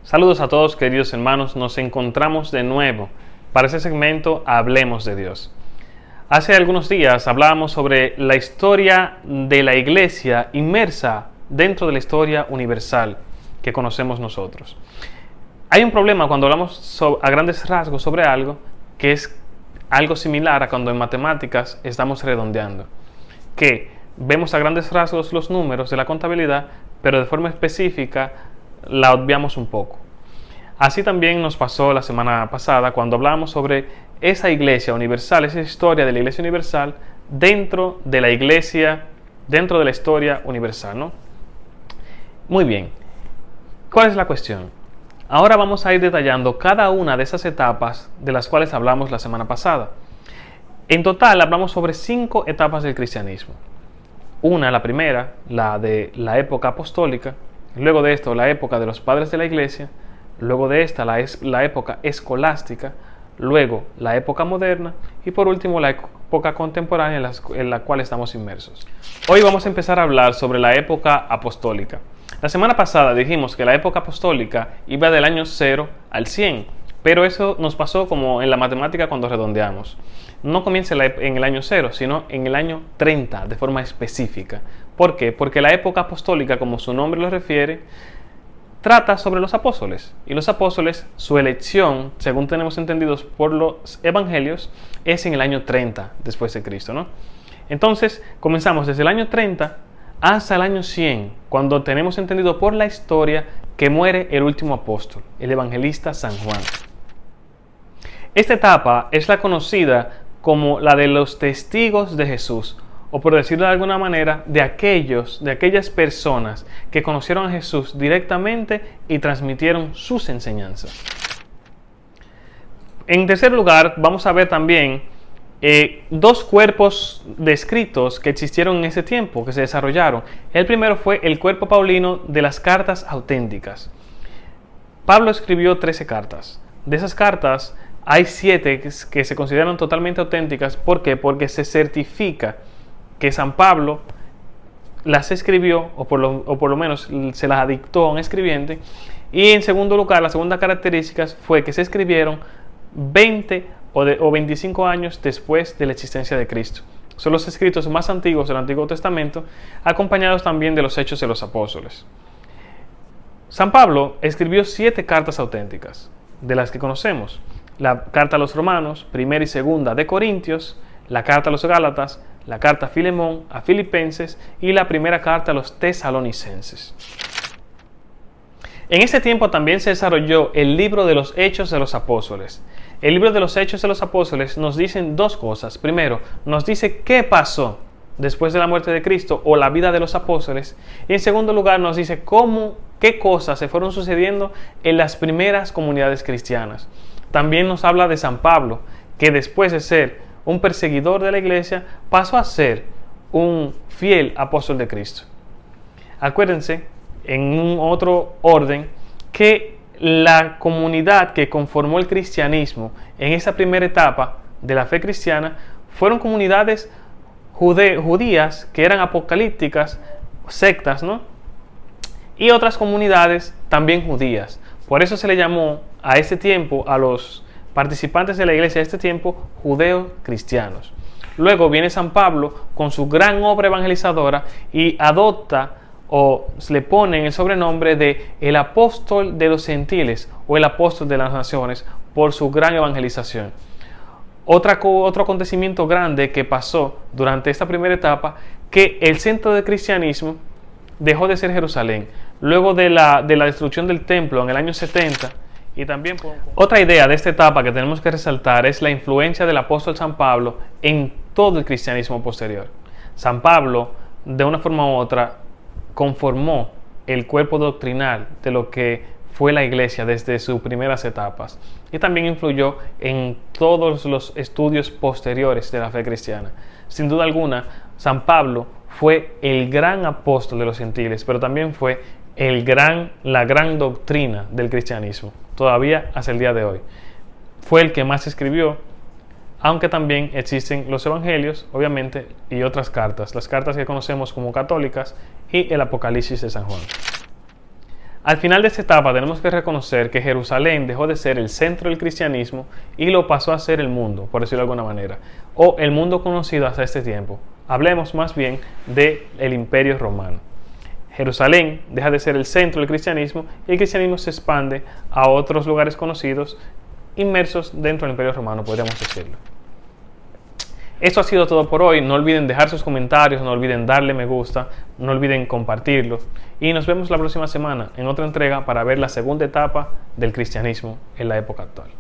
Saludos a todos, queridos hermanos, nos encontramos de nuevo para este segmento Hablemos de Dios. Hace algunos días hablábamos sobre la historia de la iglesia inmersa dentro de la historia universal que conocemos nosotros. Hay un problema cuando hablamos a grandes rasgos sobre algo que es algo similar a cuando en matemáticas estamos redondeando, que vemos a grandes rasgos los números de la contabilidad, pero de forma específica la obviamos un poco. Así también nos pasó la semana pasada cuando hablábamos sobre esa iglesia universal, esa historia de la iglesia universal dentro de la iglesia, dentro de la historia universal, ¿no? Muy bien, ¿cuál es la cuestión? Ahora vamos a ir detallando cada una de esas etapas de las cuales hablamos la semana pasada. En total hablamos sobre 5 etapas del cristianismo. La primera, la de la época apostólica, luego de esto la época de los padres de la iglesia, luego de esta la época escolástica, luego la época moderna y por último la época contemporánea en la cual estamos inmersos. Hoy vamos a empezar a hablar sobre la época apostólica. La semana pasada dijimos que la época apostólica iba del año 0 al 100, pero eso nos pasó como en la matemática cuando redondeamos. No comienza en el año 0, sino en el año 30 de forma específica. ¿Por qué? Porque la época apostólica, como su nombre lo refiere, trata sobre los apóstoles. Y los apóstoles, su elección, según tenemos entendidos por los evangelios, es en el año 30 después de Cristo, ¿no? Entonces, comenzamos desde el año 30 hasta el año 100, cuando tenemos entendido por la historia que muere el último apóstol, el evangelista San Juan. Esta etapa es la conocida como la de los testigos de Jesús, o por decirlo de alguna manera, de aquellas personas que conocieron a Jesús directamente y transmitieron sus enseñanzas. En tercer lugar, vamos a ver también 2 cuerpos de escritos que existieron en ese tiempo, que se desarrollaron. El primero fue el cuerpo paulino de las cartas auténticas. Pablo escribió 13 cartas. De esas cartas hay 7 que se consideran totalmente auténticas. ¿Por qué? Porque se certifica que San Pablo las escribió, o por lo menos se las dictó a un escribiente. Y en segundo lugar, la segunda característica fue que se escribieron 20 o 25 años después de la existencia de Cristo. Son los escritos más antiguos del Antiguo Testamento, acompañados también de los Hechos de los Apóstoles. San Pablo escribió 7 cartas auténticas, de las que conocemos: la carta a los Romanos, primera y segunda de Corintios, la carta a los Gálatas, la carta a Filemón, a Filipenses y la primera carta a los Tesalonicenses. En ese tiempo también se desarrolló el libro de los Hechos de los Apóstoles. El libro de los Hechos de los Apóstoles nos dicen 2 cosas. Primero, nos dice qué pasó después de la muerte de Cristo o la vida de los apóstoles. Y en segundo lugar, nos dice qué cosas se fueron sucediendo en las primeras comunidades cristianas. También nos habla de San Pablo, que después de ser un perseguidor de la iglesia, pasó a ser un fiel apóstol de Cristo. Acuérdense, en un otro orden, que la comunidad que conformó el cristianismo en esa primera etapa de la fe cristiana fueron comunidades judías que eran apocalípticas, sectas, ¿no? Y otras comunidades también judías. Por eso se le llamó a este tiempo, a los participantes de la iglesia de este tiempo, judeos cristianos. Luego viene San Pablo con su gran obra evangelizadora y adopta o le ponen el sobrenombre de el apóstol de los gentiles o el apóstol de las naciones por su gran evangelización. Otro acontecimiento grande que pasó durante esta primera etapa, que el centro del cristianismo dejó de ser Jerusalén luego de la destrucción del templo en el año 70. Y también otra idea de esta etapa que tenemos que resaltar es la influencia del apóstol San Pablo en todo el cristianismo posterior. San Pablo, de una forma u otra, conformó el cuerpo doctrinal de lo que fue la iglesia desde sus primeras etapas, y también influyó en todos los estudios posteriores de la fe cristiana. Sin duda alguna, San Pablo fue el gran apóstol de los gentiles, pero también fue la gran doctrina del cristianismo, todavía hasta el día de hoy. Fue el que más escribió, aunque también existen los evangelios, obviamente, y otras cartas, las cartas que conocemos como católicas y el Apocalipsis de San Juan. Al final de esta etapa tenemos que reconocer que Jerusalén dejó de ser el centro del cristianismo y lo pasó a ser el mundo, por decirlo de alguna manera, o el mundo conocido hasta este tiempo. Hablemos más bien del Imperio Romano. Jerusalén deja de ser el centro del cristianismo y el cristianismo se expande a otros lugares conocidos inmersos dentro del Imperio Romano, podríamos decirlo. Esto ha sido todo por hoy. No olviden dejar sus comentarios, no olviden darle me gusta, no olviden compartirlo. Y nos vemos la próxima semana en otra entrega para ver la segunda etapa del cristianismo en la época actual.